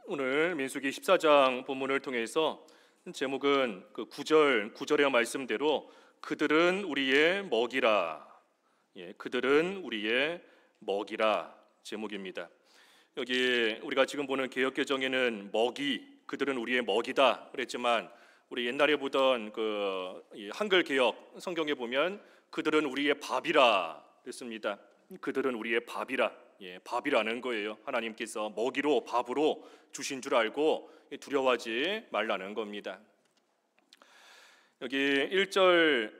오늘 민수기 14장 본문을 통해서 제목은 그 9절의 말씀대로 그들은 우리의 먹이라. 그들은 우리의 먹이라 제목입니다. 여기 우리가 지금 보는 개역개정에는 그들은 우리의 먹이다 그랬지만 우리 옛날에 보던 그 한글 개역 성경에 보면 그들은 우리의 밥이라 그랬습니다. 그들은 우리의 밥이라. 밥이라는 거예요. 하나님께서 먹이로 밥으로 주신 줄 알고 두려워하지 말라는 겁니다. 여기 1절에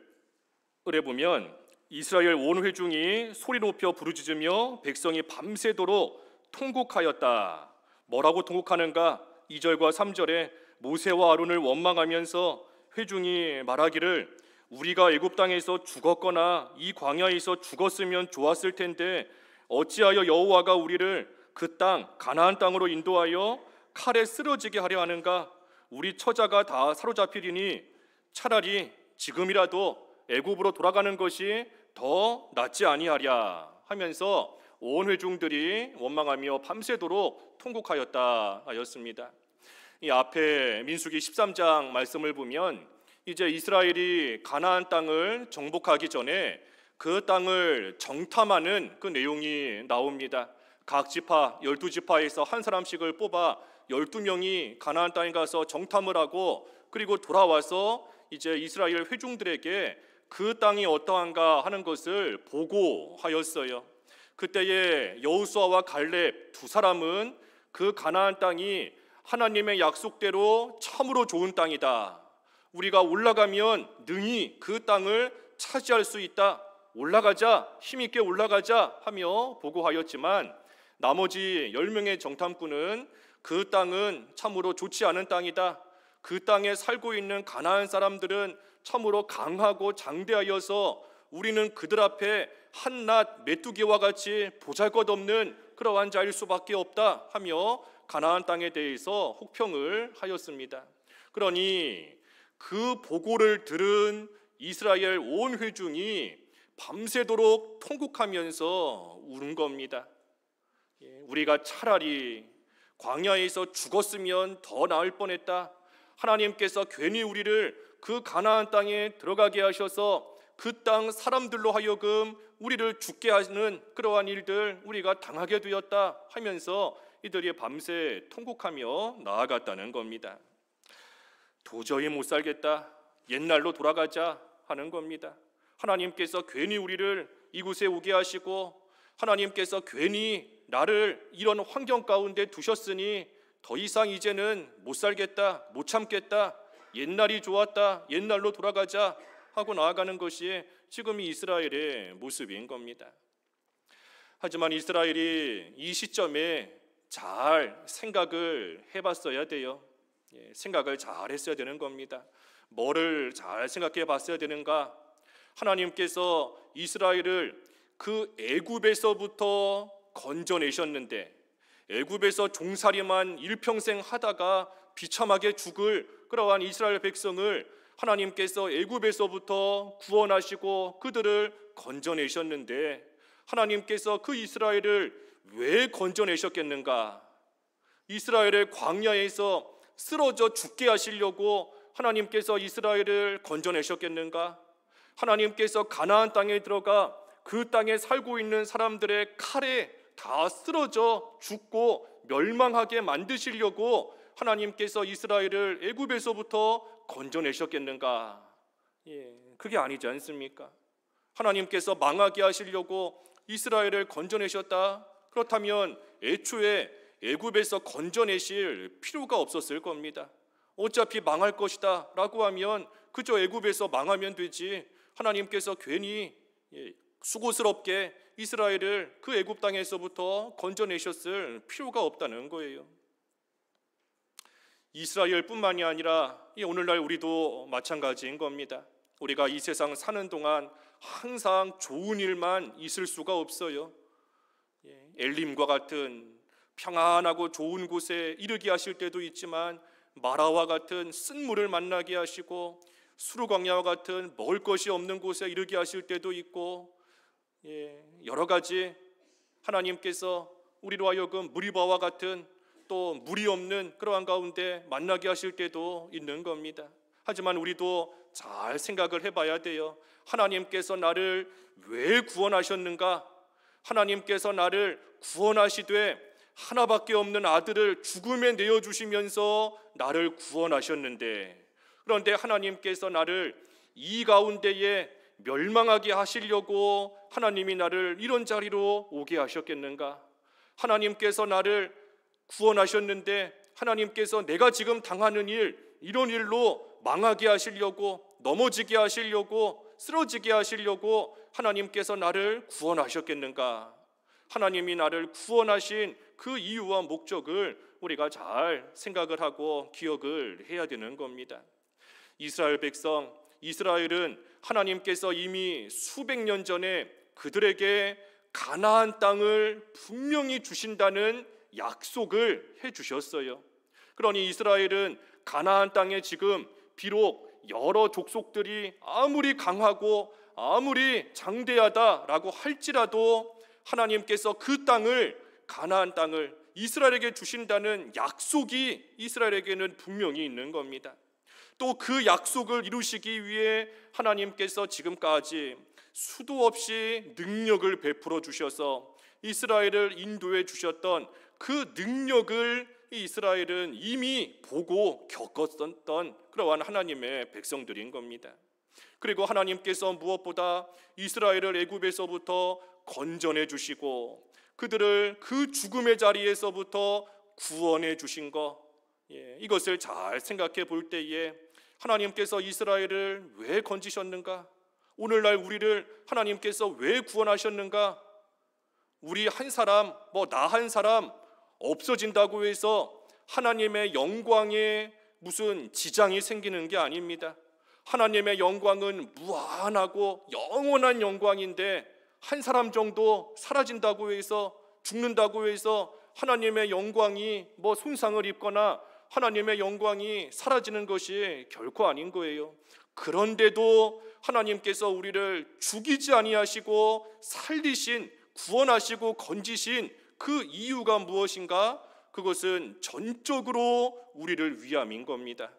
보면 이스라엘 온 회중이 소리 높여 부르짖으며 백성이 밤새도록 통곡하였다. 뭐라고 통곡하는가? 2절과 3절에 모세와 아론을 원망하면서 회중이 말하기를 우리가 애굽 땅에서 죽었거나 이 광야에서 죽었으면 좋았을 텐데 어찌하여 여호와가 우리를 그 땅 가나안 땅으로 인도하여 칼에 쓰러지게 하려 하는가? 우리 처자가 다 사로잡히리니 차라리 지금이라도 애굽으로 돌아가는 것이 더 낫지 아니하랴 하면서 온 회중들이 원망하며 밤새도록 통곡하였다 하였습니다. 이 앞에 민수기 13장 말씀을 보면 이제 이스라엘이 가나안 땅을 정복하기 전에 그 땅을 정탐하는 그 내용이 나옵니다. 각 지파 12지파에서 한 사람씩을 뽑아 12명이 가나안 땅에 가서 정탐을 하고 그리고 돌아와서 이제 이스라엘 회중들에게 그 땅이 어떠한가 하는 것을 보고하였어요. 그때에 여호수아와 갈렙 두 사람은 그 가나안 땅이 하나님의 약속대로 참으로 좋은 땅이다. 우리가 올라가면 능히 그 땅을 차지할 수 있다. 올라가자, 힘있게 올라가자 하며 보고하였지만 나머지 10명의 정탐꾼은 그 땅은 참으로 좋지 않은 땅이다. 그 땅에 살고 있는 가나안 사람들은 참으로 강하고 장대하여서 우리는 그들 앞에 한낱 메뚜기와 같이 보잘것없는 그러한 자일 수밖에 없다 하며 가나안 땅에 대해서 혹평을 하였습니다. 그러니 그 보고를 들은 이스라엘 온 회중이 밤새도록 통곡하면서 우는 겁니다. 우리가 차라리 광야에서 죽었으면 더 나을 뻔했다. 하나님께서 괜히 우리를 그 가나안 땅에 들어가게 하셔서 그 땅 사람들로 하여금 우리를 죽게 하는 그러한 일들 우리가 당하게 되었다 하면서 이들이 밤새 통곡하며 나아갔다는 겁니다. 도저히 못 살겠다. 옛날로 돌아가자 하는 겁니다. 하나님께서 괜히 우리를 이곳에 오게 하시고 하나님께서 괜히 나를 이런 환경 가운데 두셨으니 더 이상 이제는 못 살겠다, 못 참겠다, 옛날이 좋았다, 옛날로 돌아가자 하고 나아가는 것이 지금 이스라엘의 모습인 겁니다. 하지만 이스라엘이 이 시점에 잘 생각을 해봤어야 돼요. 생각을 잘 했어야 되는 겁니다. 뭐를 잘 생각해 봤어야 되는가? 하나님께서 이스라엘을 그 애굽에서부터 건져내셨는데 애굽에서 종살이만 일평생 하다가 비참하게 죽을 그러한 이스라엘 백성을 하나님께서 애굽에서부터 구원하시고 그들을 건져내셨는데 하나님께서 그 이스라엘을 왜 건져내셨겠는가? 이스라엘을 광야에서 쓰러져 죽게 하시려고 하나님께서 이스라엘을 건져내셨겠는가? 하나님께서 가나안 땅에 들어가 그 땅에 살고 있는 사람들의 칼에 다 쓰러져 죽고 멸망하게 만드시려고 하나님께서 이스라엘을 애굽에서부터 건져내셨겠는가? 그게 아니지 않습니까? 하나님께서 망하게 하시려고 이스라엘을 건져내셨다? 그렇다면 애초에 애굽에서 건져내실 필요가 없었을 겁니다. 어차피 망할 것이다 라고 하면 그저 애굽에서 망하면 되지 하나님께서 괜히 수고스럽게 이스라엘을 그 애굽 땅에서부터 건져내셨을 필요가 없다는 거예요. 이스라엘뿐만이 아니라 오늘날 우리도 마찬가지인 겁니다. 우리가 이 세상 사는 동안 항상 좋은 일만 있을 수가 없어요. 엘림과 같은 평안하고 좋은 곳에 이르게 하실 때도 있지만 마라와 같은 쓴물을 만나게 하시고 수르광야와 같은 먹을 것이 없는 곳에 이르게 하실 때도 있고 여러 가지 하나님께서 우리로 하여금 무리바와 같은 또 물이 없는 그러한 가운데 만나게 하실 때도 있는 겁니다. 하지만 우리도 잘 생각을 해봐야 돼요. 하나님께서 나를 왜 구원하셨는가? 하나님께서 나를 구원하시되 하나밖에 없는 아들을 죽음에 내어주시면서 나를 구원하셨는데, 그런데 하나님께서 나를 이 가운데에 멸망하게 하시려고 하나님이 나를 이런 자리로 오게 하셨겠는가? 하나님께서 나를 구원하셨는데 하나님께서 내가 지금 당하는 이런 일로 망하게 하시려고, 넘어지게 하시려고, 쓰러지게 하시려고 하나님께서 나를 구원하셨겠는가? 하나님이 나를 구원하신 그 이유와 목적을 우리가 잘 생각을 하고 기억을 해야 되는 겁니다. 이스라엘 백성, 이스라엘은 하나님께서 이미 수백 년 전에 그들에게 가나안 땅을 분명히 주신다는 약속을 해주셨어요. 그러니 이스라엘은 가나안 땅에 지금 비록 여러 족속들이 아무리 강하고 아무리 장대하다라고 할지라도 하나님께서 그 땅을, 가나안 땅을 이스라엘에게 주신다는 약속이 이스라엘에게는 분명히 있는 겁니다. 또 그 약속을 이루시기 위해 하나님께서 지금까지 수도 없이 능력을 베풀어 주셔서 이스라엘을 인도해 주셨던 그 능력을 이스라엘은 이미 보고 겪었던 그러한 하나님의 백성들인 겁니다. 그리고 하나님께서 무엇보다 이스라엘을 애굽에서부터 건져내 주시고 그들을 그 죽음의 자리에서부터 구원해 주신 것, 이것을 잘 생각해 볼 때에 하나님께서 이스라엘을 왜 건지셨는가? 오늘날 우리를 하나님께서 왜 구원하셨는가? 우리 한 사람, 나 한 사람 없어진다고 해서 하나님의 영광에 무슨 지장이 생기는 게 아닙니다. 하나님의 영광은 무한하고 영원한 영광인데 한 사람 정도 사라진다고 해서, 죽는다고 해서 하나님의 영광이 손상을 입거나 하나님의 영광이 사라지는 것이 결코 아닌 거예요. 그런데도 하나님께서 우리를 죽이지 아니하시고 살리신, 구원하시고 건지신 그 이유가 무엇인가? 그것은 전적으로 우리를 위함인 겁니다.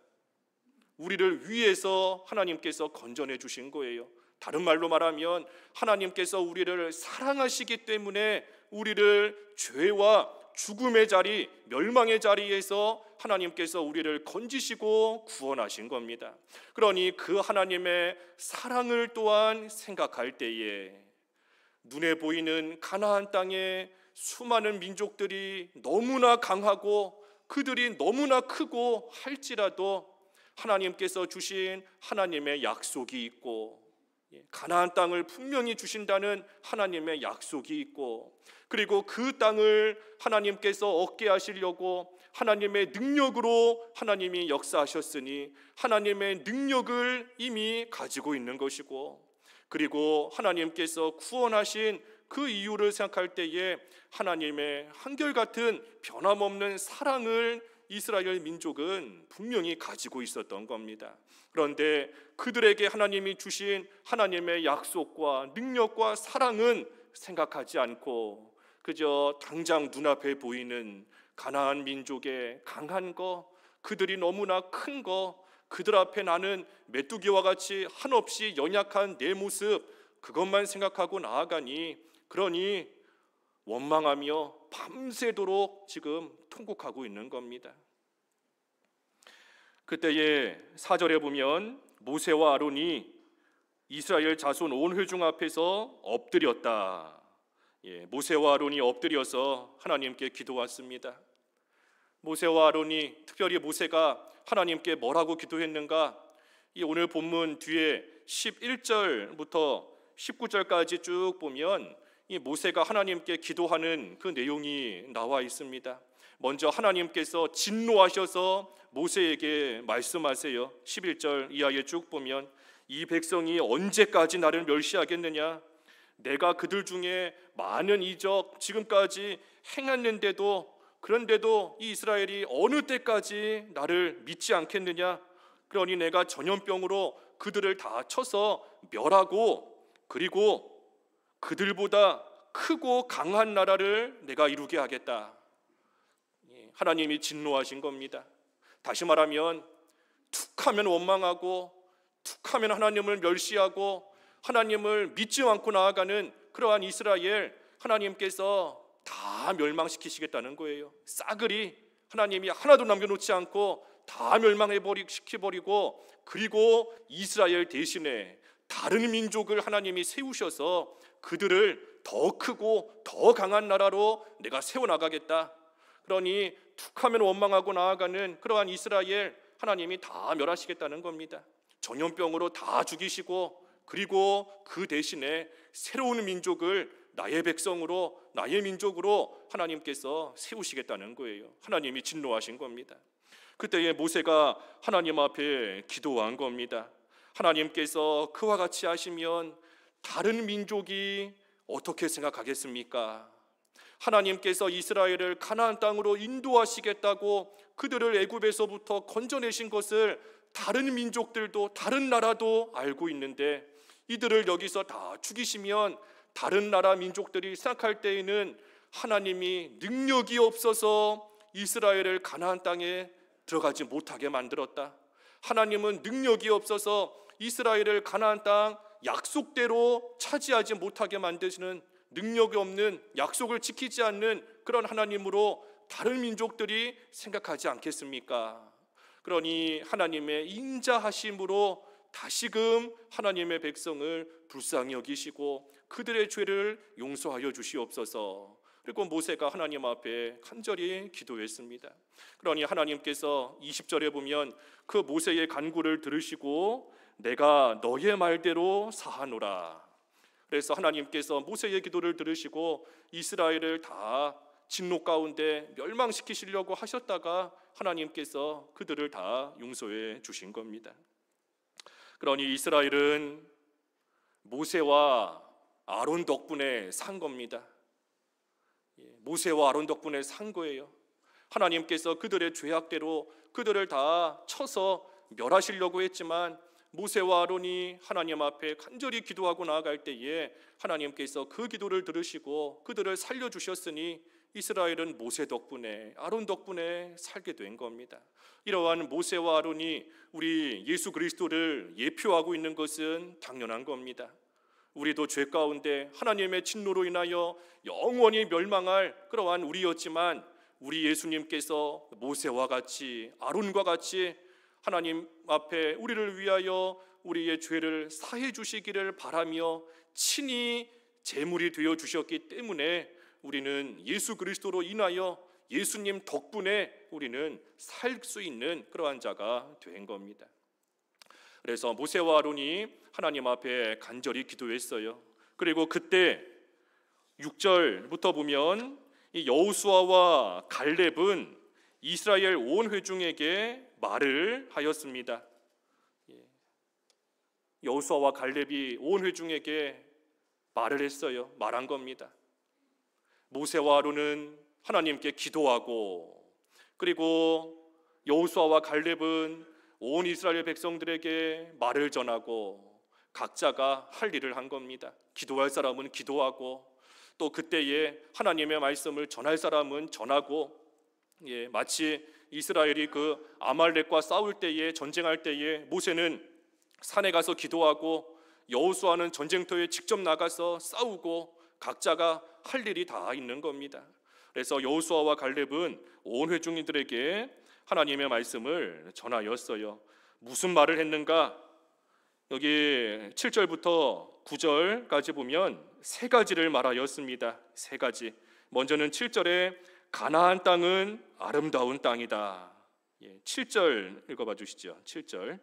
우리를 위해서 하나님께서 건져내 주신 거예요. 다른 말로 말하면 하나님께서 우리를 사랑하시기 때문에 우리를 죄와 죽음의 자리, 멸망의 자리에서 하나님께서 우리를 건지시고 구원하신 겁니다. 그러니 그 하나님의 사랑을 또한 생각할 때에 눈에 보이는 가나안 땅에 수많은 민족들이 너무나 강하고 그들이 너무나 크고 할지라도 하나님께서 주신 하나님의 약속이 있고, 가나안 땅을 분명히 주신다는 하나님의 약속이 있고, 그리고 그 땅을 하나님께서 얻게 하시려고 하나님의 능력으로 하나님이 역사하셨으니 하나님의 능력을 이미 가지고 있는 것이고, 그리고 하나님께서 구원하신 그 이유를 생각할 때에 하나님의 한결같은 변함없는 사랑을 이스라엘 민족은 분명히 가지고 있었던 겁니다. 그런데 그들에게 하나님이 주신 하나님의 약속과 능력과 사랑은 생각하지 않고 그저 당장 눈앞에 보이는 가나안 민족의 강한 거, 그들이 너무나 큰 거, 그들 앞에 나는 메뚜기와 같이 한없이 연약한 내 모습, 그것만 생각하고 나아가니, 그러니 원망하며 밤새도록 지금 통곡하고 있는 겁니다. 그때에 4절에 보면 모세와 아론이 이스라엘 자손 온 회중 앞에서 엎드렸다. 모세와 아론이 엎드려서 하나님께 기도했습니다. 모세와 아론이, 특별히 모세가 하나님께 뭐라고 기도했는가? 이 오늘 본문 뒤에 11절부터 19절까지 쭉 보면 이 모세가 하나님께 기도하는 그 내용이 나와 있습니다. 먼저 하나님께서 진노하셔서 모세에게 말씀하세요. 11절 이하에 쭉 보면 이 백성이 언제까지 나를 멸시하겠느냐? 내가 그들 중에 많은 이적 지금까지 행했는데도, 그런데도 이 이스라엘이 어느 때까지 나를 믿지 않겠느냐? 그러니 내가 전염병으로 그들을 다 쳐서 멸하고, 그리고 그들보다 크고 강한 나라를 내가 이루게 하겠다. 하나님이 진노하신 겁니다. 다시 말하면 툭하면 원망하고 툭하면 하나님을 멸시하고 하나님을 믿지 않고 나아가는 그러한 이스라엘, 하나님께서 다 멸망시키시겠다는 거예요. 싸그리 하나님이 하나도 남겨놓지 않고 다 멸망시켜버리고, 그리고 이스라엘 대신에 다른 민족을 하나님이 세우셔서 그들을 더 크고 더 강한 나라로 내가 세워나가겠다. 그러니 툭하면 원망하고 나아가는 그러한 이스라엘, 하나님이 다 멸하시겠다는 겁니다. 전염병으로 다 죽이시고, 그리고 그 대신에 새로운 민족을 나의 백성으로, 나의 민족으로 하나님께서 세우시겠다는 거예요. 하나님이 진노하신 겁니다. 그때에 모세가 하나님 앞에 기도한 겁니다. 하나님께서 그와 같이 하시면 다른 민족이 어떻게 생각하겠습니까? 하나님께서 이스라엘을 가나안 땅으로 인도하시겠다고 그들을 애굽에서부터 건져내신 것을 다른 민족들도, 다른 나라도 알고 있는데, 이들을 여기서 다 죽이시면 다른 나라 민족들이 생각할 때에는 하나님이 능력이 없어서 이스라엘을 가나안 땅에 들어가지 못하게 만들었다. 하나님은 능력이 없어서 이스라엘을 가나안 땅 약속대로 차지하지 못하게 만드시는, 능력이 없는, 약속을 지키지 않는 그런 하나님으로 다른 민족들이 생각하지 않겠습니까? 그러니 하나님의 인자하심으로 다시금 하나님의 백성을 불쌍히 여기시고 그들의 죄를 용서하여 주시옵소서. 그리고 모세가 하나님 앞에 간절히 기도했습니다. 그러니 하나님께서 20절에 보면 그 모세의 간구를 들으시고 내가 너의 말대로 사하노라. 그래서 하나님께서 모세의 기도를 들으시고 이스라엘을 다 진노 가운데 멸망시키시려고 하셨다가 하나님께서 그들을 다 용서해 주신 겁니다. 그러니 이스라엘은 모세와 아론 덕분에 산 겁니다. 모세와 아론 덕분에 산 거예요. 하나님께서 그들의 죄악대로 그들을 다 쳐서 멸하시려고 했지만 모세와 아론이 하나님 앞에 간절히 기도하고 나아갈 때에 하나님께서 그 기도를 들으시고 그들을 살려주셨으니 이스라엘은 모세 덕분에, 아론 덕분에 살게 된 겁니다. 이러한 모세와 아론이 우리 예수 그리스도를 예표하고 있는 것은 당연한 겁니다. 우리도 죄 가운데 하나님의 진노로 인하여 영원히 멸망할 그러한 우리였지만 우리 예수님께서 모세와 같이, 아론과 같이 하나님 앞에 우리를 위하여 우리의 죄를 사해 주시기를 바라며 친히 제물이 되어 주셨기 때문에 우리는 예수 그리스도로 인하여 예수님 덕분에 우리는 살 수 있는 그러한 자가 된 겁니다. 그래서 모세와 아론이 하나님 앞에 간절히 기도했어요. 그리고 그때 6절부터 보면 이 여호수아와 갈렙은 이스라엘 온 회중에게 말을 하였습니다. 여호수아와 갈렙이 온 회중에게 말을 했어요. 말한 겁니다. 모세와 아론은 하나님께 기도하고, 그리고 여호수아와 갈렙은 온 이스라엘 백성들에게 말을 전하고 각자가 할 일을 한 겁니다. 기도할 사람은 기도하고, 또 그때에 하나님의 말씀을 전할 사람은 전하고, 마치 이스라엘이 그 아말렉과 싸울 때에, 전쟁할 때에 모세는 산에 가서 기도하고 여호수아는 전쟁터에 직접 나가서 싸우고 각자가 할 일이 다 있는 겁니다. 그래서 여호수아와 갈렙은 온 회중들에게 하나님의 말씀을 전하였어요. 무슨 말을 했는가? 여기 7절부터 9절까지 보면 세 가지를 말하였습니다. 세 가지. 먼저는 7절에 가나안 땅은 아름다운 땅이다. 7절 읽어봐 주시죠. 7절.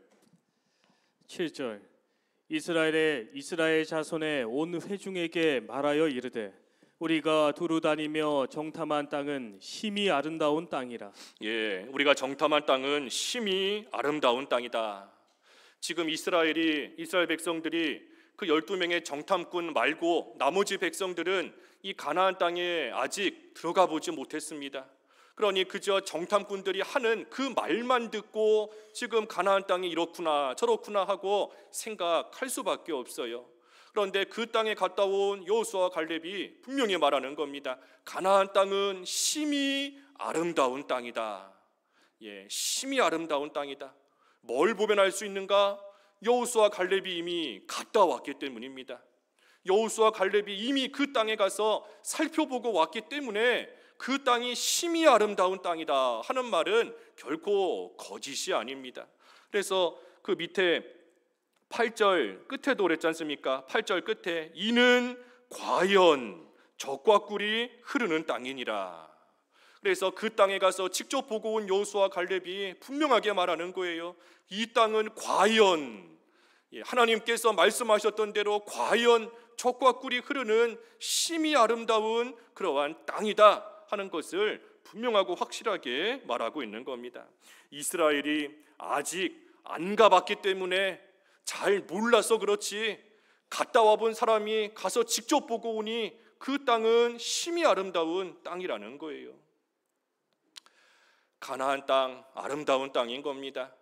이스라엘 자손의 온 회중에게 말하여 이르되 우리가 두루 다니며 정탐한 땅은 심히 아름다운 땅이라. 우리가 정탐한 땅은 심히 아름다운 땅이다. 지금 이스라엘 백성들이 그 12명의 정탐꾼 말고 나머지 백성들은 이 가나안 땅에 아직 들어가 보지 못했습니다. 그러니 그저 정탐꾼들이 하는 그 말만 듣고 지금 가나안 땅이 이렇구나 저렇구나 하고 생각할 수밖에 없어요. 그런데 그 땅에 갔다 온 여호수아와 갈렙이 분명히 말하는 겁니다. 가나안 땅은 심히 아름다운 땅이다. 심히 아름다운 땅이다. 뭘 보면 알 수 있는가? 여호수아와 갈렙이 이미 갔다 왔기 때문입니다. 여호수아와 갈렙이 이미 그 땅에 가서 살펴보고 왔기 때문에 그 땅이 심히 아름다운 땅이다 하는 말은 결코 거짓이 아닙니다. 그래서 그 밑에 8절 끝에도 그랬지 않습니까? 8절 끝에 이는 과연 젖과 꿀이 흐르는 땅이니라. 그래서 그 땅에 가서 직접 보고 온 여호수아와 갈렙이 분명하게 말하는 거예요. 이 땅은 과연 하나님께서 말씀하셨던 대로 과연 젖과 꿀이 흐르는 심히 아름다운 그러한 땅이다 하는 것을 분명하고 확실하게 말하고 있는 겁니다. 이스라엘이 아직 안 가봤기 때문에 잘 몰라서 그렇지, 갔다 와본 사람이 가서 직접 보고 오니 그 땅은 심히 아름다운 땅이라는 거예요. 가나안 땅, 아름다운 땅인 겁니다.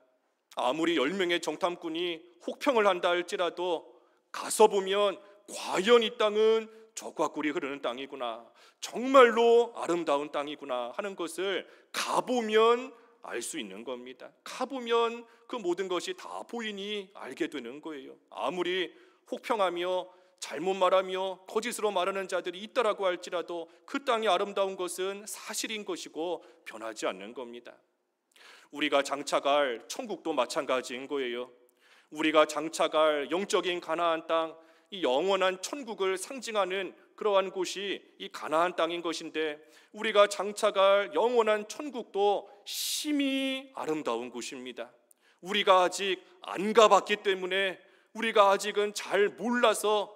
아무리 10명의 정탐꾼이 혹평을 한다 할지라도 가서 보면 과연 이 땅은 젖과 꿀이 흐르는 땅이구나, 정말로 아름다운 땅이구나 하는 것을 가보면 알 수 있는 겁니다. 가보면 그 모든 것이 다 보이니 알게 되는 거예요. 아무리 혹평하며 잘못 말하며 거짓으로 말하는 자들이 있다라고 할지라도 그 땅이 아름다운 것은 사실인 것이고 변하지 않는 겁니다. 우리가 장차갈 천국도 마찬가지인 거예요. 우리가 장차갈 영적인 가나안 땅, 이 영원한 천국을 상징하는 그러한 곳이 이 가나안 땅인 것인데, 우리가 장차갈 영원한 천국도 심히 아름다운 곳입니다. 우리가 아직 안 가봤기 때문에, 우리가 아직은 잘 몰라서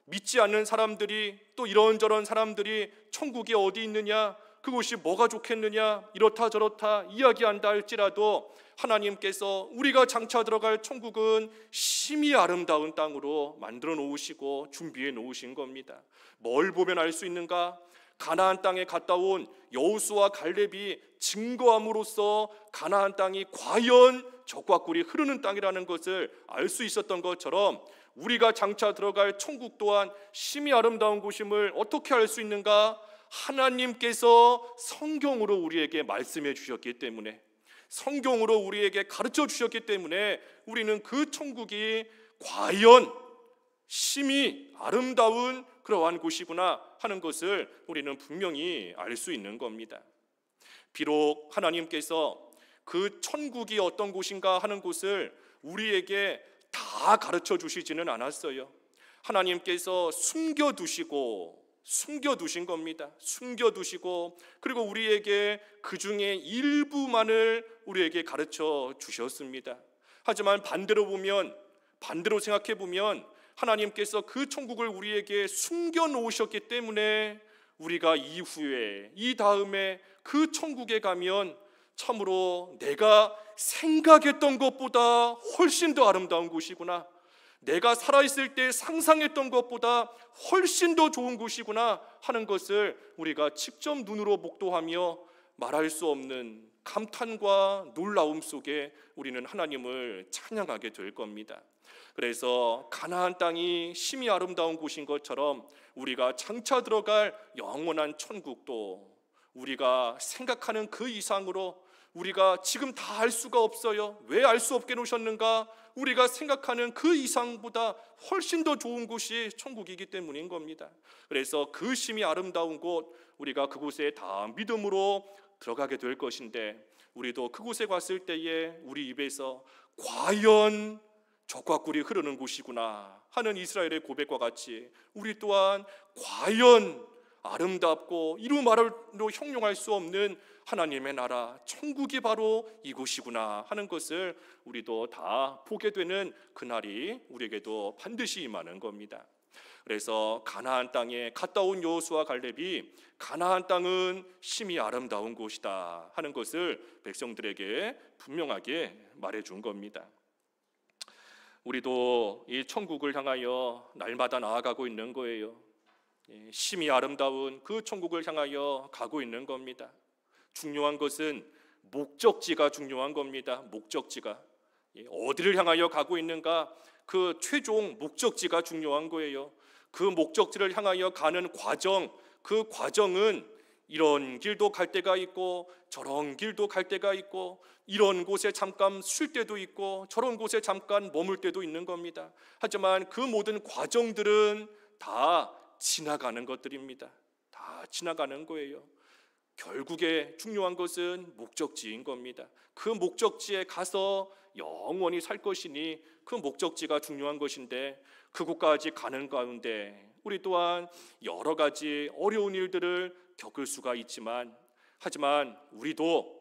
믿지 않는 사람들이, 또 이런저런 사람들이 천국이 어디 있느냐, 그곳이 뭐가 좋겠느냐, 이렇다 저렇다 이야기한다 할지라도 하나님께서 우리가 장차 들어갈 천국은 심히 아름다운 땅으로 만들어 놓으시고 준비해 놓으신 겁니다. 뭘 보면 알 수 있는가? 가나안 땅에 갔다 온 여호수아와 갈렙이 증거함으로써 가나안 땅이 과연 젖과 꿀이 흐르는 땅이라는 것을 알 수 있었던 것처럼, 우리가 장차 들어갈 천국 또한 심히 아름다운 곳임을 어떻게 알 수 있는가? 하나님께서 성경으로 우리에게 말씀해 주셨기 때문에, 성경으로 우리에게 가르쳐 주셨기 때문에 우리는 그 천국이 과연 심히 아름다운 그러한 곳이구나 하는 것을 우리는 분명히 알 수 있는 겁니다. 비록 하나님께서 그 천국이 어떤 곳인가 하는 것을 우리에게 다 가르쳐 주시지는 않았어요. 하나님께서 숨겨두신 겁니다. 숨겨두시고, 그리고 우리에게 그 중에 일부만을 우리에게 가르쳐 주셨습니다. 하지만 반대로 생각해 보면 하나님께서 그 천국을 우리에게 숨겨 놓으셨기 때문에 우리가 이후에, 이 다음에 그 천국에 가면 참으로 내가 생각했던 것보다 훨씬 더 아름다운 곳이구나, 내가 살아있을 때 상상했던 것보다 훨씬 더 좋은 곳이구나 하는 것을 우리가 직접 눈으로 목도하며 말할 수 없는 감탄과 놀라움 속에 우리는 하나님을 찬양하게 될 겁니다. 그래서 가나안 땅이 심히 아름다운 곳인 것처럼 우리가 장차 들어갈 영원한 천국도 우리가 생각하는 그 이상으로, 우리가 지금 다 알 수가 없어요. 왜 알 수 없게 놓으셨는가? 우리가 생각하는 그 이상보다 훨씬 더 좋은 곳이 천국이기 때문인 겁니다. 그래서 그 심히 아름다운 곳, 우리가 그곳에 다 믿음으로 들어가게 될 것인데, 우리도 그곳에 갔을 때에 우리 입에서 과연 젖과 꿀이 흐르는 곳이구나 하는 이스라엘의 고백과 같이 우리 또한 과연 아름답고 이루 말로 형용할 수 없는 하나님의 나라 천국이 바로 이곳이구나 하는 것을 우리도 다 보게 되는 그날이 우리에게도 반드시 임하는 겁니다. 그래서 가나안 땅에 갔다 온 여호수아와 갈렙이 가나안 땅은 심히 아름다운 곳이다 하는 것을 백성들에게 분명하게 말해준 겁니다. 우리도 이 천국을 향하여 날마다 나아가고 있는 거예요. 심히 아름다운 그 천국을 향하여 가고 있는 겁니다. 중요한 것은 목적지가 중요한 겁니다. 목적지가. 어디를 향하여 가고 있는가? 그 최종 목적지가 중요한 거예요. 그 목적지를 향하여 가는 과정, 그 과정은 이런 길도 갈 때가 있고 저런 길도 갈 때가 있고 이런 곳에 잠깐 쉴 때도 있고 저런 곳에 잠깐 머물 때도 있는 겁니다. 하지만 그 모든 과정들은 다 지나가는 것들입니다. 다 지나가는 거예요. 결국에 중요한 것은 목적지인 겁니다. 그 목적지에 가서 영원히 살 것이니 그 목적지가 중요한 것인데, 그곳까지 가는 가운데 우리 또한 여러 가지 어려운 일들을 겪을 수가 있지만, 하지만 우리도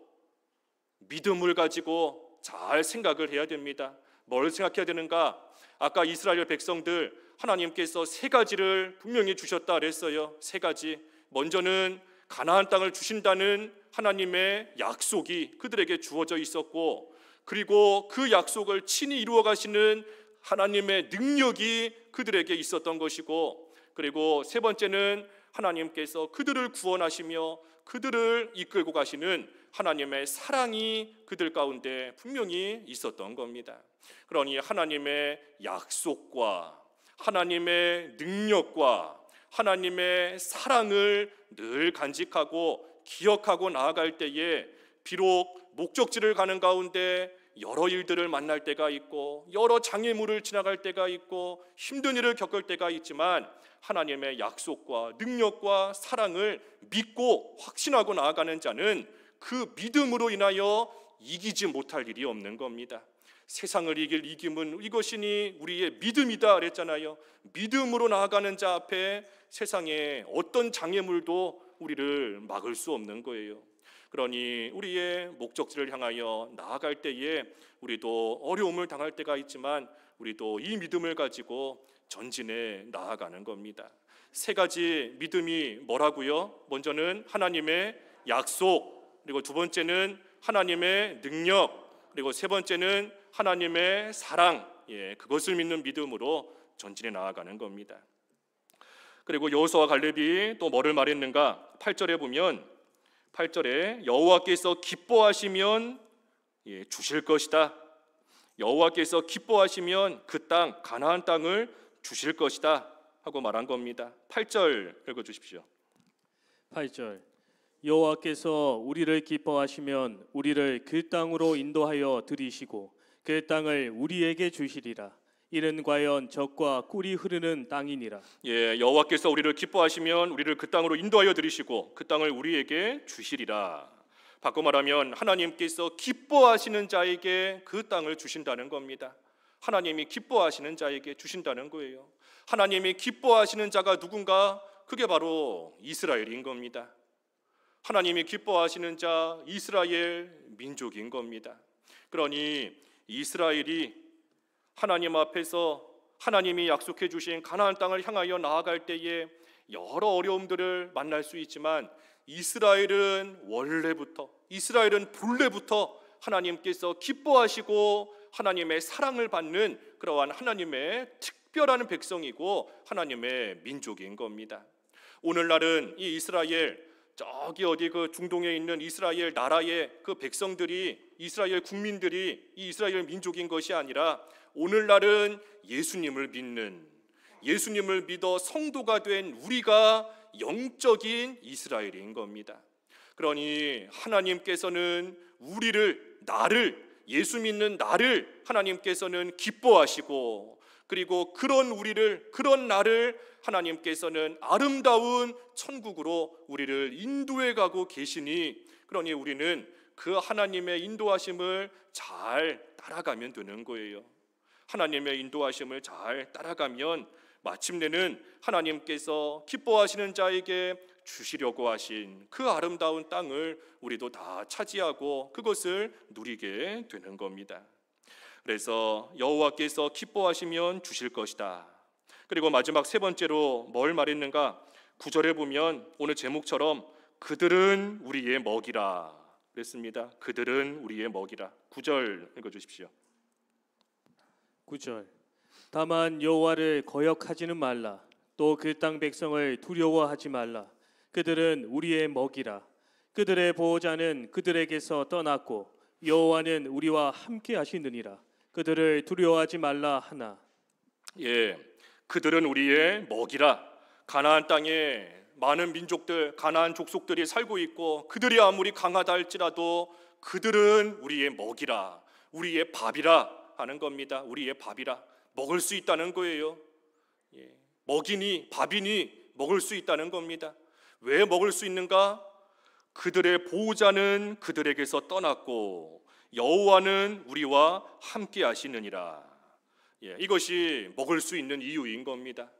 믿음을 가지고 잘 생각을 해야 됩니다. 뭘 생각해야 되는가? 아까 이스라엘 백성들 하나님께서 세 가지를 분명히 주셨다 그랬어요. 세 가지. 먼저는 가나안 땅을 주신다는 하나님의 약속이 그들에게 주어져 있었고, 그리고 그 약속을 친히 이루어 가시는 하나님의 능력이 그들에게 있었던 것이고, 그리고 세 번째는 하나님께서 그들을 구원하시며 그들을 이끌고 가시는 하나님의 사랑이 그들 가운데 분명히 있었던 겁니다. 그러니 하나님의 약속과 하나님의 능력과 하나님의 사랑을 늘 간직하고 기억하고 나아갈 때에 비록 목적지를 가는 가운데 여러 일들을 만날 때가 있고 여러 장애물을 지나갈 때가 있고 힘든 일을 겪을 때가 있지만, 하나님의 약속과 능력과 사랑을 믿고 확신하고 나아가는 자는 그 믿음으로 인하여 이기지 못할 일이 없는 겁니다. 세상을 이길 이김은 이것이니 우리의 믿음이다 그랬잖아요. 믿음으로 나아가는 자 앞에 세상에 어떤 장애물도 우리를 막을 수 없는 거예요. 그러니 우리의 목적지를 향하여 나아갈 때에 우리도 어려움을 당할 때가 있지만 우리도 이 믿음을 가지고 전진해 나아가는 겁니다. 세 가지 믿음이 뭐라고요? 먼저는 하나님의 약속, 그리고 두 번째는 하나님의 능력, 그리고 세 번째는 하나님의 사랑. 그것을 믿는 믿음으로 전진해 나아가는 겁니다. 그리고 여호수아와 갈렙이 또 뭐를 말했는가? 8절에 보면 8절에 여호와께서 기뻐하시면 주실 것이다. 여호와께서 기뻐하시면 그 땅 가나안 땅을 주실 것이다 하고 말한 겁니다. 8절 읽어주십시오. 8절 여호와께서 우리를 기뻐하시면 우리를 그 땅으로 인도하여 들이시고 그 땅을 우리에게 주시리라. 이는 과연 젖과 꿀이 흐르는 땅이니라. 여호와께서 우리를 기뻐하시면 우리를 그 땅으로 인도하여 들이시고 그 땅을 우리에게 주시리라. 바꿔 말하면 하나님께서 기뻐하시는 자에게 그 땅을 주신다는 겁니다. 하나님이 기뻐하시는 자에게 주신다는 거예요. 하나님이 기뻐하시는 자가 누군가? 그게 바로 이스라엘인 겁니다. 하나님이 기뻐하시는 자 이스라엘 민족인 겁니다. 그러니 이스라엘이 하나님 앞에서 하나님이 약속해 주신 가나안 땅을 향하여 나아갈 때에 여러 어려움들을 만날 수 있지만, 이스라엘은 원래부터, 이스라엘은 본래부터 하나님께서 기뻐하시고 하나님의 사랑을 받는 그러한 하나님의 특별한 백성이고 하나님의 민족인 겁니다. 오늘날은 이 이스라엘, 저기 어디 그 중동에 있는 이스라엘 나라의 그 백성들이, 이스라엘 국민들이 이 이스라엘 민족인 것이 아니라 오늘날은 예수님을 믿는, 예수님을 믿어 성도가 된 우리가 영적인 이스라엘인 겁니다. 그러니 하나님께서는 우리를, 나를, 예수 믿는 나를 하나님께서는 기뻐하시고, 그리고 그런 우리를, 그런 나를 하나님께서는 아름다운 천국으로 우리를 인도해 가고 계시니, 그러니 우리는 그 하나님의 인도하심을 잘 따라가면 되는 거예요. 하나님의 인도하심을 잘 따라가면 마침내는 하나님께서 기뻐하시는 자에게 주시려고 하신 그 아름다운 땅을 우리도 다 차지하고 그것을 누리게 되는 겁니다. 그래서 여호와께서 기뻐하시면 주실 것이다. 그리고 마지막 세 번째로 뭘 말했는가? 9절에 보면 오늘 제목처럼 그들은 우리의 먹이라 그랬습니다. 그들은 우리의 먹이라. 9절 읽어주십시오. 9절 다만 여호와를 거역하지는 말라. 또 그 땅 백성을 두려워하지 말라. 그들은 우리의 먹이라. 그들의 보호자는 그들에게서 떠났고 여호와는 우리와 함께 하시느니라. 그들을 두려워하지 말라 하나. 예, 그들은 우리의 먹이라. 가나안 땅에 많은 민족들, 가나안 족속들이 살고 있고 그들이 아무리 강하다 할지라도 그들은 우리의 먹이라, 우리의 밥이라 하는 겁니다. 우리의 밥이라. 먹을 수 있다는 거예요. 예, 먹이니 밥이니 먹을 수 있다는 겁니다. 왜 먹을 수 있는가? 그들의 보호자는 그들에게서 떠났고 여호와는 우리와 함께 하시느니라. 예, 이것이 먹을 수 있는 이유인 겁니다.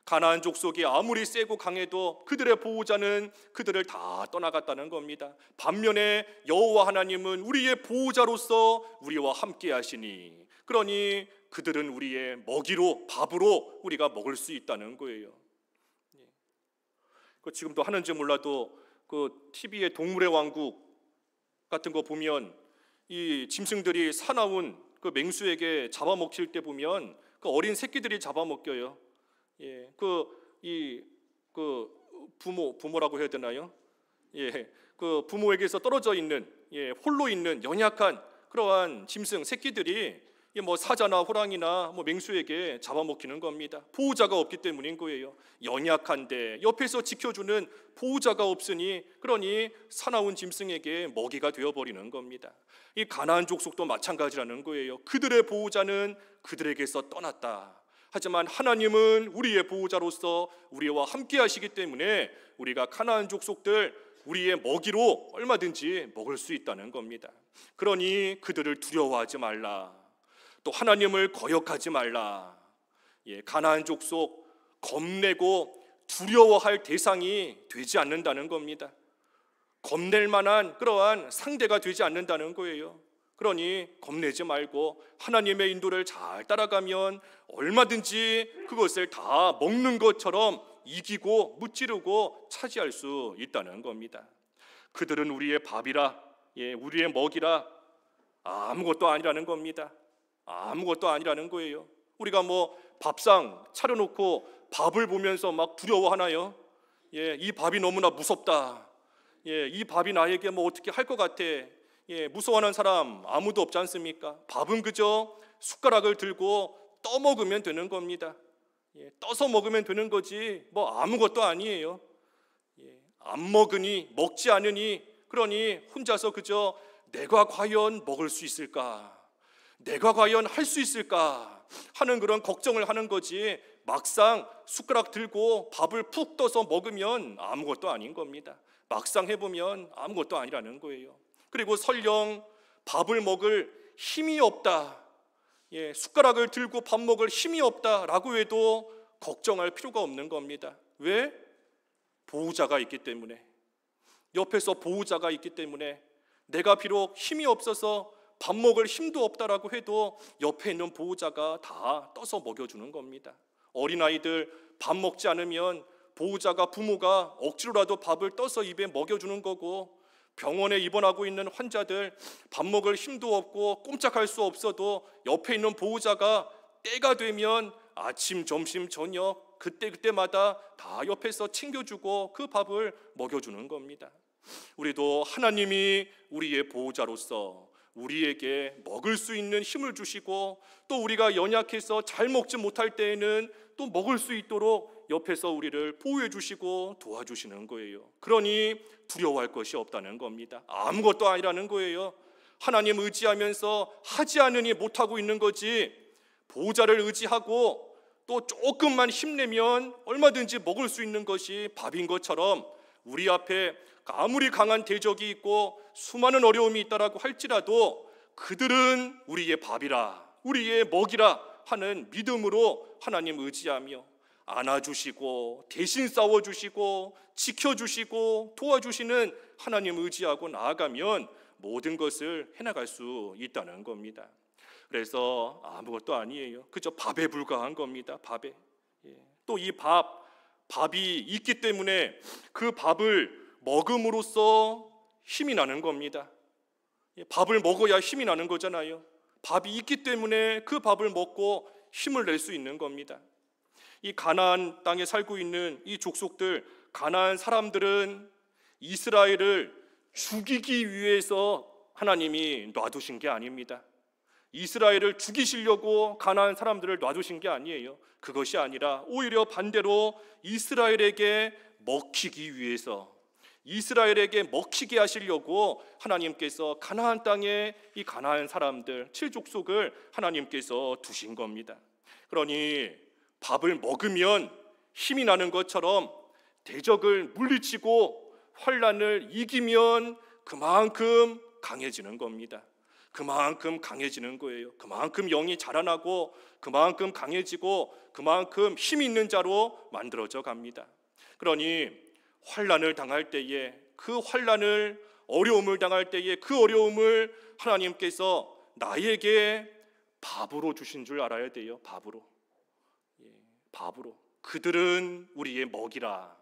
가나안 족속이 아무리 세고 강해도 그들의 보호자는 그들을 다 떠나갔다는 겁니다. 반면에 여호와 하나님은 우리의 보호자로서 우리와 함께 하시니, 그러니 그들은 우리의 먹이로, 밥으로 우리가 먹을 수 있다는 거예요. 지금도 하는지 몰라도 그 TV의 동물의 왕국 같은 거 보면 이 짐승들이 사나운 그 맹수에게 잡아먹힐 때 보면 그 어린 새끼들이 잡아먹혀요. 예, 부모라고 해야 되나요? 예, 그 부모에게서 떨어져 있는, 홀로 있는 연약한 그러한 짐승 새끼들이 뭐 사자나 호랑이나 뭐 맹수에게 잡아먹히는 겁니다. 보호자가 없기 때문인 거예요. 연약한데 옆에서 지켜주는 보호자가 없으니, 그러니 사나운 짐승에게 먹이가 되어버리는 겁니다. 이 가나안 족속도 마찬가지라는 거예요. 그들의 보호자는 그들에게서 떠났다. 하지만 하나님은 우리의 보호자로서 우리와 함께 하시기 때문에 우리가 가나안 족속들 우리의 먹이로 얼마든지 먹을 수 있다는 겁니다. 그러니 그들을 두려워하지 말라. 또 하나님을 거역하지 말라. 가나안 족속 겁내고 두려워할 대상이 되지 않는다는 겁니다. 겁낼 만한 그러한 상대가 되지 않는다는 거예요. 그러니 겁내지 말고 하나님의 인도를 잘 따라가면 얼마든지 그것을 다 먹는 것처럼 이기고 무찌르고 차지할 수 있다는 겁니다. 그들은 우리의 밥이라, 우리의 먹이라. 아무것도 아니라는 겁니다. 아무것도 아니라는 거예요. 우리가 뭐 밥상 차려놓고 밥을 보면서 막 두려워하나요? 이 밥이 너무나 무섭다. 이 밥이 나에게 뭐 어떻게 할 것 같아. 무서워하는 사람 아무도 없지 않습니까? 밥은 그저 숟가락을 들고 떠먹으면 되는 겁니다. 떠서 먹으면 되는 거지 뭐 아무것도 아니에요. 안 먹으니, 먹지 않으니, 그러니 혼자서 그저 내가 과연 먹을 수 있을까, 내가 과연 할 수 있을까 하는 그런 걱정을 하는 거지, 막상 숟가락 들고 밥을 푹 떠서 먹으면 아무것도 아닌 겁니다. 막상 해보면 아무것도 아니라는 거예요. 그리고 설령 밥을 먹을 힘이 없다, 숟가락을 들고 밥 먹을 힘이 없다라고 해도 걱정할 필요가 없는 겁니다. 왜? 보호자가 있기 때문에. 옆에서 보호자가 있기 때문에. 내가 비록 힘이 없어서 밥 먹을 힘도 없다라고 해도 옆에 있는 보호자가 다 떠서 먹여주는 겁니다. 어린아이들 밥 먹지 않으면 보호자가, 부모가 억지로라도 밥을 떠서 입에 먹여주는 거고, 병원에 입원하고 있는 환자들 밥 먹을 힘도 없고 꼼짝할 수 없어도 옆에 있는 보호자가 때가 되면 아침, 점심, 저녁 그때마다 다 옆에서 챙겨주고 그 밥을 먹여주는 겁니다. 우리도 하나님이 우리의 보호자로서 우리에게 먹을 수 있는 힘을 주시고, 또 우리가 연약해서 잘 먹지 못할 때에는 또 먹을 수 있도록 옆에서 우리를 보호해 주시고 도와주시는 거예요. 그러니 두려워할 것이 없다는 겁니다. 아무것도 아니라는 거예요. 하나님 의지하면서 하지 않으니 못하고 있는 거지, 보호자를 의지하고 또 조금만 힘내면 얼마든지 먹을 수 있는 것이 밥인 것처럼, 우리 앞에 아무리 강한 대적이 있고 수많은 어려움이 있다라고 할지라도 그들은 우리의 밥이라, 우리의 먹이라 하는 믿음으로 하나님 의지하며 안아주시고 대신 싸워주시고 지켜주시고 도와주시는 하나님 의지하고 나아가면 모든 것을 해나갈 수 있다는 겁니다. 그래서 아무것도 아니에요. 그저 밥에 불과한 겁니다. 밥에. 또 이 밥이 있기 때문에 그 밥을 먹음으로써 힘이 나는 겁니다. 밥을 먹어야 힘이 나는 거잖아요. 밥이 있기 때문에 그 밥을 먹고 힘을 낼 수 있는 겁니다. 이 가나안 땅에 살고 있는 이 족속들, 가나안 사람들은 이스라엘을 죽이기 위해서 하나님이 놔두신 게 아닙니다. 이스라엘을 죽이시려고 가나안 사람들을 놔두신 게 아니에요. 그것이 아니라 오히려 반대로 이스라엘에게 먹히기 위해서, 이스라엘에게 먹히게 하시려고 하나님께서 가나안 땅에 이 가나안 사람들 7족속을 하나님께서 두신 겁니다. 그러니 밥을 먹으면 힘이 나는 것처럼 대적을 물리치고 환난을 이기면 그만큼 강해지는 겁니다. 그만큼 강해지는 거예요. 그만큼 영이 자라나고 그만큼 강해지고 그만큼 힘이 있는 자로 만들어져 갑니다. 그러니 환난을 당할 때에 그 환난을, 어려움을 당할 때에 그 어려움을 하나님께서 나에게 밥으로 주신 줄 알아야 돼요. 밥으로. 밥으로. 그들은 우리의 먹이라.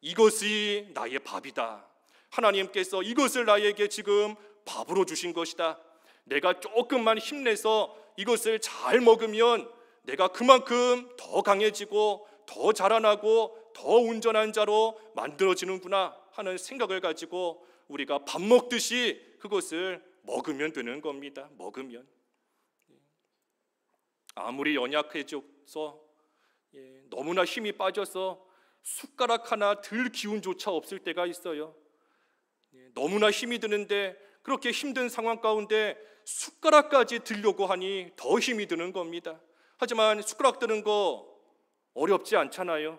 이것이 나의 밥이다. 하나님께서 이것을 나에게 지금 밥으로 주신 것이다. 내가 조금만 힘내서 이것을 잘 먹으면 내가 그만큼 더 강해지고 더 자라나고 더 온전한 자로 만들어지는구나 하는 생각을 가지고 우리가 밥 먹듯이 그것을 먹으면 되는 겁니다. 먹으면. 아무리 연약해져서 너무나 힘이 빠져서 숟가락 하나 들 기운조차 없을 때가 있어요. 너무나 힘이 드는데 그렇게 힘든 상황 가운데 숟가락까지 들려고 하니 더 힘이 드는 겁니다. 하지만 숟가락 드는 거 어렵지 않잖아요.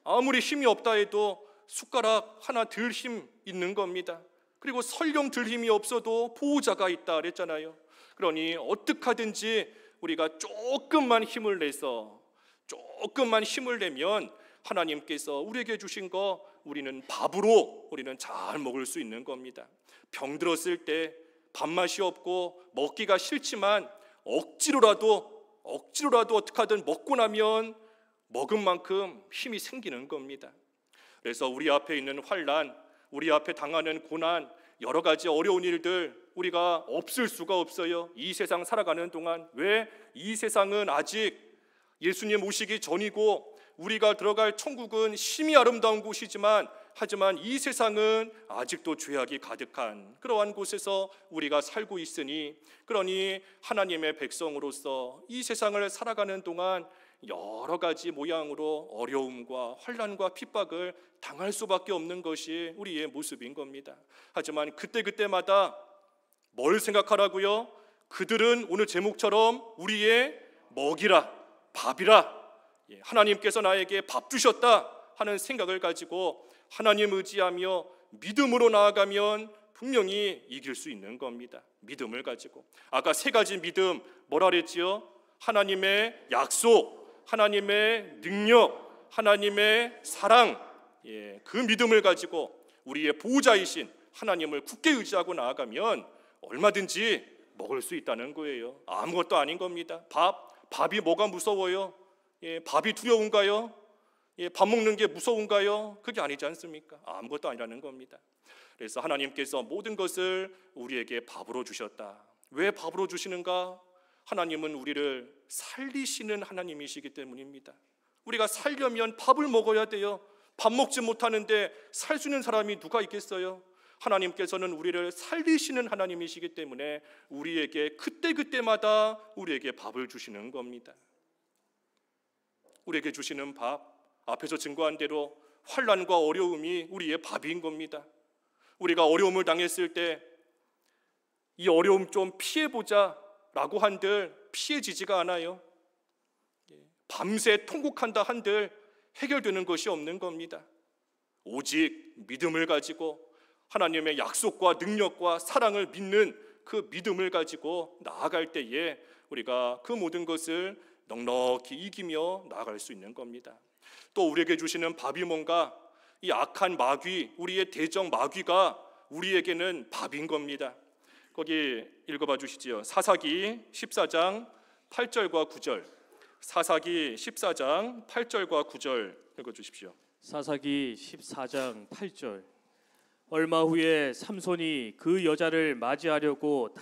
아무리 힘이 없다 해도 숟가락 하나 들 힘 있는 겁니다. 그리고 설령 들 힘이 없어도 보호자가 있다 그랬잖아요. 그러니 어떻게 하든지 우리가 조금만 힘을 내서, 조금만 힘을 내면 하나님께서 우리에게 주신 거 우리는 밥으로 우리는 잘 먹을 수 있는 겁니다. 병들었을 때 밥맛이 없고 먹기가 싫지만 억지로라도 어떻게 하든 먹고 나면 먹은 만큼 힘이 생기는 겁니다. 그래서 우리 앞에 있는 환난, 우리 앞에 당하는 고난, 여러 가지 어려운 일들 우리가 없을 수가 없어요. 이 세상 살아가는 동안. 왜? 이 세상은 아직 예수님 오시기 전이고 우리가 들어갈 천국은 심히 아름다운 곳이지만, 하지만 이 세상은 아직도 죄악이 가득한 그러한 곳에서 우리가 살고 있으니, 그러니 하나님의 백성으로서 이 세상을 살아가는 동안 여러 가지 모양으로 어려움과 환난과 핍박을 당할 수밖에 없는 것이 우리의 모습인 겁니다. 하지만 그때마다 뭘 생각하라고요? 그들은 오늘 제목처럼 우리의 먹이라, 밥이라, 하나님께서 나에게 밥 주셨다 하는 생각을 가지고 하나님 의지하며 믿음으로 나아가면 분명히 이길 수 있는 겁니다. 믿음을 가지고. 아까 세 가지 믿음 뭐라 그랬지요? 하나님의 약속, 하나님의 능력, 하나님의 사랑, 그 믿음을 가지고 우리의 보호자이신 하나님을 굳게 의지하고 나아가면 얼마든지 먹을 수 있다는 거예요. 아무것도 아닌 겁니다. 밥이 뭐가 무서워요? 밥이 두려운가요? 밥 먹는 게 무서운가요? 그게 아니지 않습니까? 아무것도 아니라는 겁니다. 그래서 하나님께서 모든 것을 우리에게 밥으로 주셨다. 왜 밥으로 주시는가? 하나님은 우리를 살리시는 하나님이시기 때문입니다. 우리가 살려면 밥을 먹어야 돼요. 밥 먹지 못하는데 살 수 있는 사람이 누가 있겠어요? 하나님께서는 우리를 살리시는 하나님이시기 때문에 우리에게 그때마다 우리에게 밥을 주시는 겁니다. 우리에게 주시는 밥, 앞에서 증거한 대로 환난과 어려움이 우리의 밥인 겁니다. 우리가 어려움을 당했을 때 이 어려움 좀 피해보자 라고 한들 피해지지가 않아요. 밤새 통곡한다 한들 해결되는 것이 없는 겁니다. 오직 믿음을 가지고 하나님의 약속과 능력과 사랑을 믿는 그 믿음을 가지고 나아갈 때에 우리가 그 모든 것을 넉넉히 이기며 나아갈 수 있는 겁니다. 또 우리에게 주시는 밥이 뭔가? 이 악한 마귀, 우리의 대적 마귀가 우리에게는 밥인 겁니다. 거기 읽어봐 주시지요. 사사기 14장 8절과 9절. 사사기 14장 8절과 9절 읽어주십시오. 사사기 14장 8절. 얼마 후에 삼손이 그 여자를 맞이하려고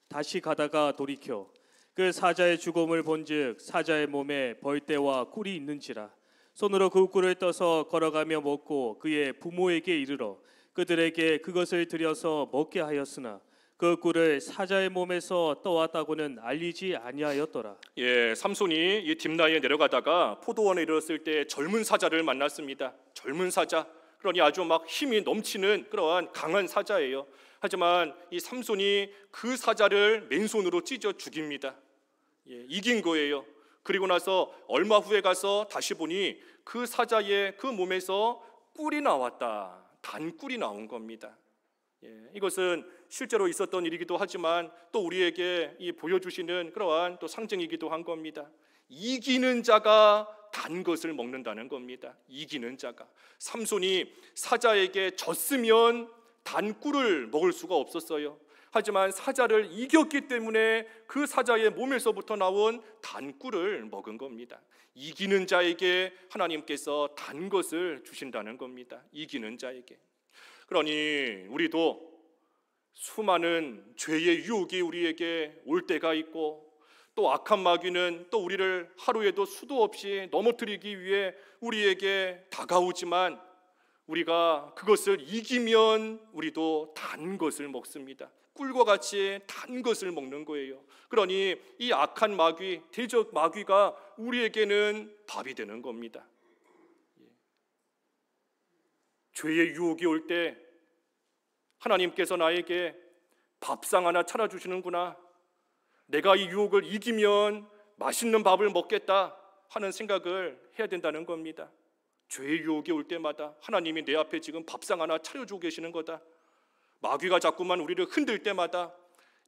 다시 가다가 돌이켜 그 사자의 죽음을 본즉 사자의 몸에 벌떼와 꿀이 있는지라 손으로 그 꿀을 떠서 걸어가며 먹고 그의 부모에게 이르러 그들에게 그것을 들여서 먹게 하였으나 그 꿀을 사자의 몸에서 떠왔다고는 알리지 아니하였더라. 예, 삼손이 이 딥나에 내려가다가 포도원에 이르렀을 때 젊은 사자를 만났습니다. 젊은 사자, 그러니 아주 막 힘이 넘치는 그러한 강한 사자예요. 하지만 이 삼손이 그 사자를 맨손으로 찢어 죽입니다. 예, 이긴 거예요. 그리고 나서 얼마 후에 가서 다시 보니 그 사자의 그 몸에서 꿀이 나왔다. 단 꿀이 나온 겁니다. 예, 이것은 실제로 있었던 일이기도 하지만 또 우리에게 보여주시는 그러한 또 상징이기도 한 겁니다. 이기는 자가 단 것을 먹는다는 겁니다. 이기는 자가. 삼손이 사자에게 졌으면 단 꿀을 먹을 수가 없었어요. 하지만 사자를 이겼기 때문에 그 사자의 몸에서부터 나온 단 꿀을 먹은 겁니다. 이기는 자에게 하나님께서 단 것을 주신다는 겁니다. 이기는 자에게. 그러니 우리도 수많은 죄의 유혹이 우리에게 올 때가 있고 또 악한 마귀는 또 우리를 하루에도 수도 없이 넘어뜨리기 위해 우리에게 다가오지만 우리가 그것을 이기면 우리도 단 것을 먹습니다. 꿀과 같이 단 것을 먹는 거예요. 그러니 이 악한 마귀, 대적 마귀가 우리에게는 밥이 되는 겁니다. 죄의 유혹이 올 때 하나님께서 나에게 밥상 하나 차려주시는구나, 내가 이 유혹을 이기면 맛있는 밥을 먹겠다 하는 생각을 해야 된다는 겁니다. 죄의 유혹이 올 때마다 하나님이 내 앞에 지금 밥상 하나 차려주고 계시는 거다. 마귀가 자꾸만 우리를 흔들 때마다,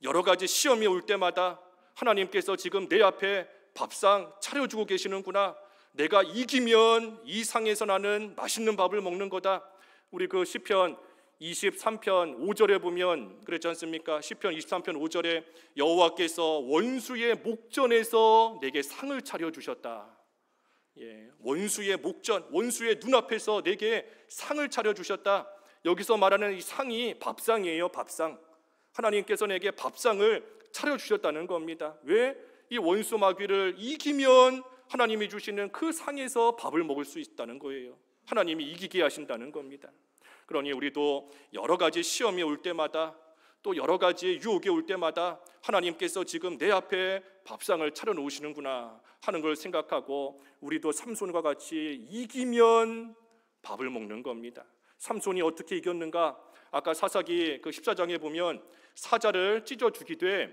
여러 가지 시험이 올 때마다 하나님께서 지금 내 앞에 밥상 차려주고 계시는구나, 내가 이기면 이 상에서 나는 맛있는 밥을 먹는 거다. 우리 그 시편 23편 5절에 보면 그랬지 않습니까? 시편 23편 5절에 여호와께서 원수의 목전에서 내게 상을 차려주셨다. 예, 원수의 목전, 원수의 눈앞에서 내게 상을 차려주셨다. 여기서 말하는 이 상이 밥상이에요. 밥상. 하나님께서 내게 밥상을 차려주셨다는 겁니다. 왜? 이 원수 마귀를 이기면 하나님이 주시는 그 상에서 밥을 먹을 수 있다는 거예요. 하나님이 이기게 하신다는 겁니다. 그러니 우리도 여러 가지 시험이 올 때마다 또 여러 가지 유혹이 올 때마다 하나님께서 지금 내 앞에 밥상을 차려놓으시는구나 하는 걸 생각하고 우리도 삼손과 같이 이기면 밥을 먹는 겁니다. 삼손이 어떻게 이겼는가? 아까 사사기 그 14장에 보면 사자를 찢어 죽이되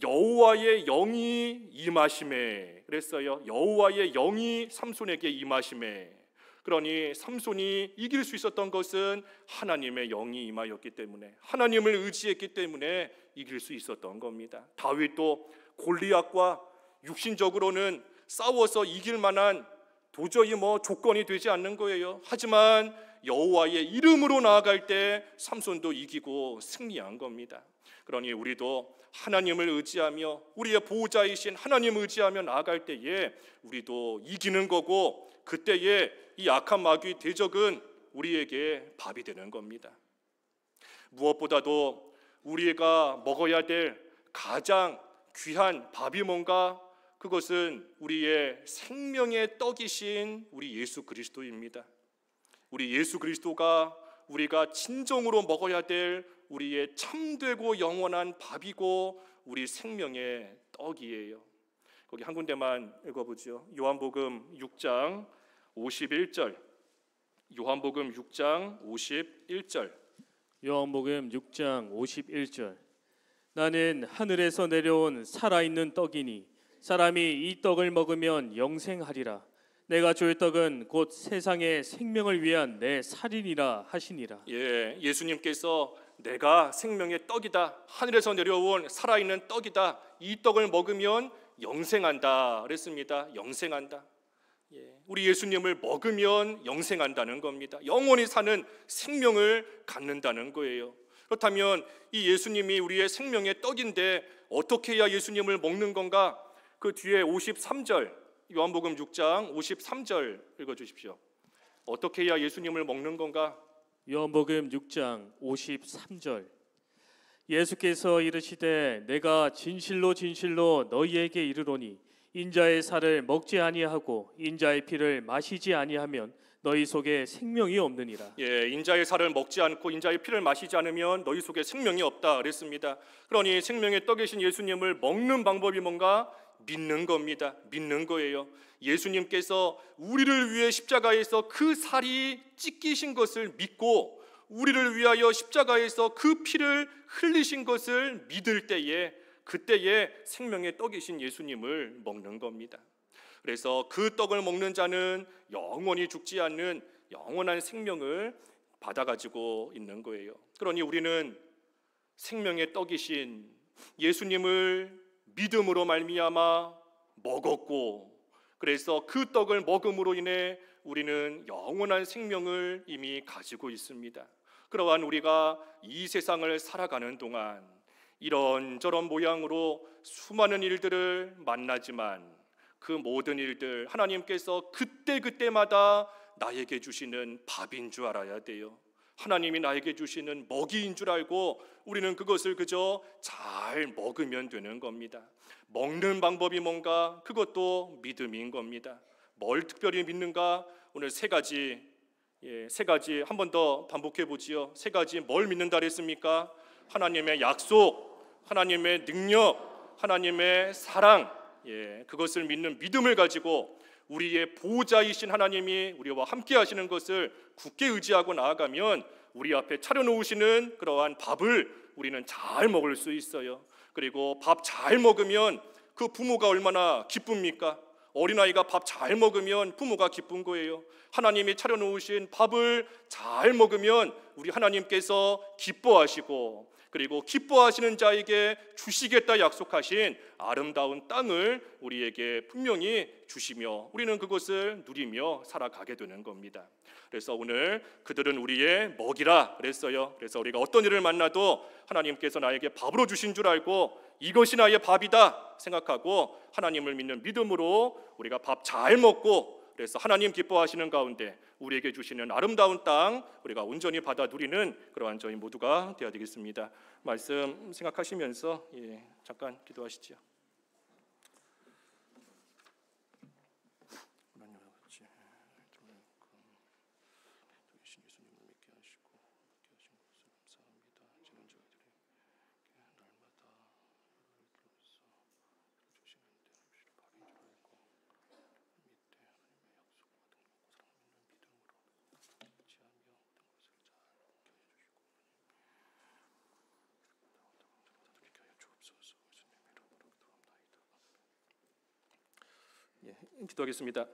여호와의 영이 임하심에 그랬어요. 여호와의 영이 삼손에게 임하심에. 그러니 삼손이 이길 수 있었던 것은 하나님의 영이 임하였기 때문에, 하나님을 의지했기 때문에 이길 수 있었던 겁니다. 다윗도 골리앗과 육신적으로는 싸워서 이길 만한 도저히 조건이 되지 않는 거예요. 하지만 여호와의 이름으로 나아갈 때 삼손도 이기고 승리한 겁니다. 그러니 우리도 하나님을 의지하며 우리의 보호자이신 하나님을 의지하며 나아갈 때에 우리도 이기는 거고, 그때에 이 악한 마귀 대적은 우리에게 밥이 되는 겁니다. 무엇보다도 우리가 먹어야 될 가장 귀한 밥이 뭔가? 그것은 우리의 생명의 떡이신 우리 예수 그리스도입니다. 우리 예수 그리스도가 우리가 진정으로 먹어야 될 우리의 참되고 영원한 밥이고 우리 생명의 떡이에요. 거기 한 군데만 읽어보죠. 요한복음 6장 51절. 요한복음 6장 51절. 요한복음 6장 51절. 나는 하늘에서 내려온 살아있는 떡이니 사람이 이 떡을 먹으면 영생하리라. 내가 줄 떡은 곧 세상의 생명을 위한 내 살이니라 하시니라. 예, 예수님께서 내가 생명의 떡이다, 하늘에서 내려온 살아있는 떡이다, 이 떡을 먹으면 영생한다 그랬습니다. 영생한다. 예, 우리 예수님을 먹으면 영생한다는 겁니다. 영원히 사는 생명을 갖는다는 거예요. 그렇다면 이 예수님이 우리의 생명의 떡인데 어떻게 해야 예수님을 먹는 건가? 그 뒤에 53절, 요한복음 6장 53절 읽어주십시오. 어떻게 해야 예수님을 먹는 건가? 요한복음 6장 53절. 예수께서 이르시되 내가 진실로 진실로 너희에게 이르노니 인자의 살을 먹지 아니하고 인자의 피를 마시지 아니하면 너희 속에 생명이 없느니라. 예, 인자의 살을 먹지 않고 인자의 피를 마시지 않으면 너희 속에 생명이 없다 그랬습니다. 그러니 생명의 떡이신 예수님을 먹는 방법이 뭔가? 믿는 겁니다. 믿는 거예요. 예수님께서 우리를 위해 십자가에서 그 살이 찢기신 것을 믿고 우리를 위하여 십자가에서 그 피를 흘리신 것을 믿을 때에 그때에 생명의 떡이신 예수님을 먹는 겁니다. 그래서 그 떡을 먹는 자는 영원히 죽지 않는 영원한 생명을 받아가지고 있는 거예요. 그러니 우리는 생명의 떡이신 예수님을 믿음으로 말미암아 먹었고, 그래서 그 떡을 먹음으로 인해 우리는 영원한 생명을 이미 가지고 있습니다. 그러한 우리가 이 세상을 살아가는 동안 이런저런 모양으로 수많은 일들을 만나지만 그 모든 일들 하나님께서 그때그때마다 나에게 주시는 밥인 줄 알아야 돼요. 하나님이 나에게 주시는 먹이인 줄 알고 우리는 그것을 그저 잘 먹으면 되는 겁니다. 먹는 방법이 뭔가? 그것도 믿음인 겁니다. 뭘 특별히 믿는가? 오늘 세 가지 한 번 더 반복해 보지요. 세 가지 뭘 믿는다 그랬습니까? 하나님의 약속, 하나님의 능력, 하나님의 사랑, 그것을 믿는 믿음을 가지고 우리의 보호자이신 하나님이 우리와 함께 하시는 것을 굳게 의지하고 나아가면 우리 앞에 차려놓으시는 그러한 밥을 우리는 잘 먹을 수 있어요. 그리고 밥 잘 먹으면 그 부모가 얼마나 기쁩니까? 어린아이가 밥 잘 먹으면 부모가 기쁜 거예요. 하나님이 차려놓으신 밥을 잘 먹으면 우리 하나님께서 기뻐하시고, 그리고 기뻐하시는 자에게 주시겠다 약속하신 아름다운 땅을 우리에게 분명히 주시며 우리는 그것을 누리며 살아가게 되는 겁니다. 그래서 오늘 그들은 우리의 먹이라 그랬어요. 그래서 우리가 어떤 일을 만나도 하나님께서 나에게 밥으로 주신 줄 알고 이것이 나의 밥이다 생각하고 하나님을 믿는 믿음으로 우리가 밥 잘 먹고, 그래서 하나님 기뻐하시는 가운데 우리에게 주시는 아름다운 땅 우리가 온전히 받아 누리는 그러한 저희 모두가 되어야 되겠습니다. 말씀 생각하시면서 잠깐 기도하시죠. 기도하겠습니다.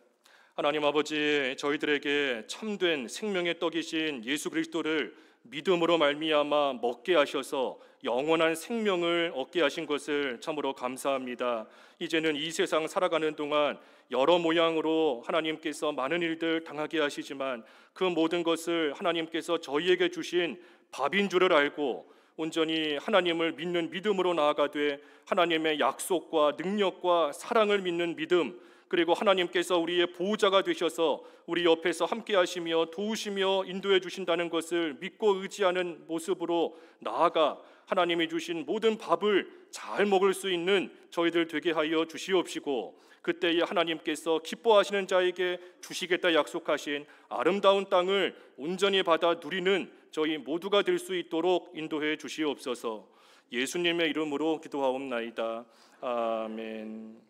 하나님 아버지, 저희들에게 참된 생명의 떡이신 예수 그리스도를 믿음으로 말미암아 먹게 하셔서 영원한 생명을 얻게 하신 것을 참으로 감사합니다. 이제는 이 세상 살아가는 동안 여러 모양으로 하나님께서 많은 일들 당하게 하시지만 그 모든 것을 하나님께서 저희에게 주신 밥인 줄을 알고 온전히 하나님을 믿는 믿음으로 나아가되 하나님의 약속과 능력과 사랑을 믿는 믿음, 그리고 하나님께서 우리의 보호자가 되셔서 우리 옆에서 함께 하시며 도우시며 인도해 주신다는 것을 믿고 의지하는 모습으로 나아가 하나님이 주신 모든 밥을 잘 먹을 수 있는 저희들 되게 하여 주시옵시고, 그때에 하나님께서 기뻐하시는 자에게 주시겠다 약속하신 아름다운 땅을 온전히 받아 누리는 저희 모두가 될 수 있도록 인도해 주시옵소서. 예수님의 이름으로 기도하옵나이다. 아멘.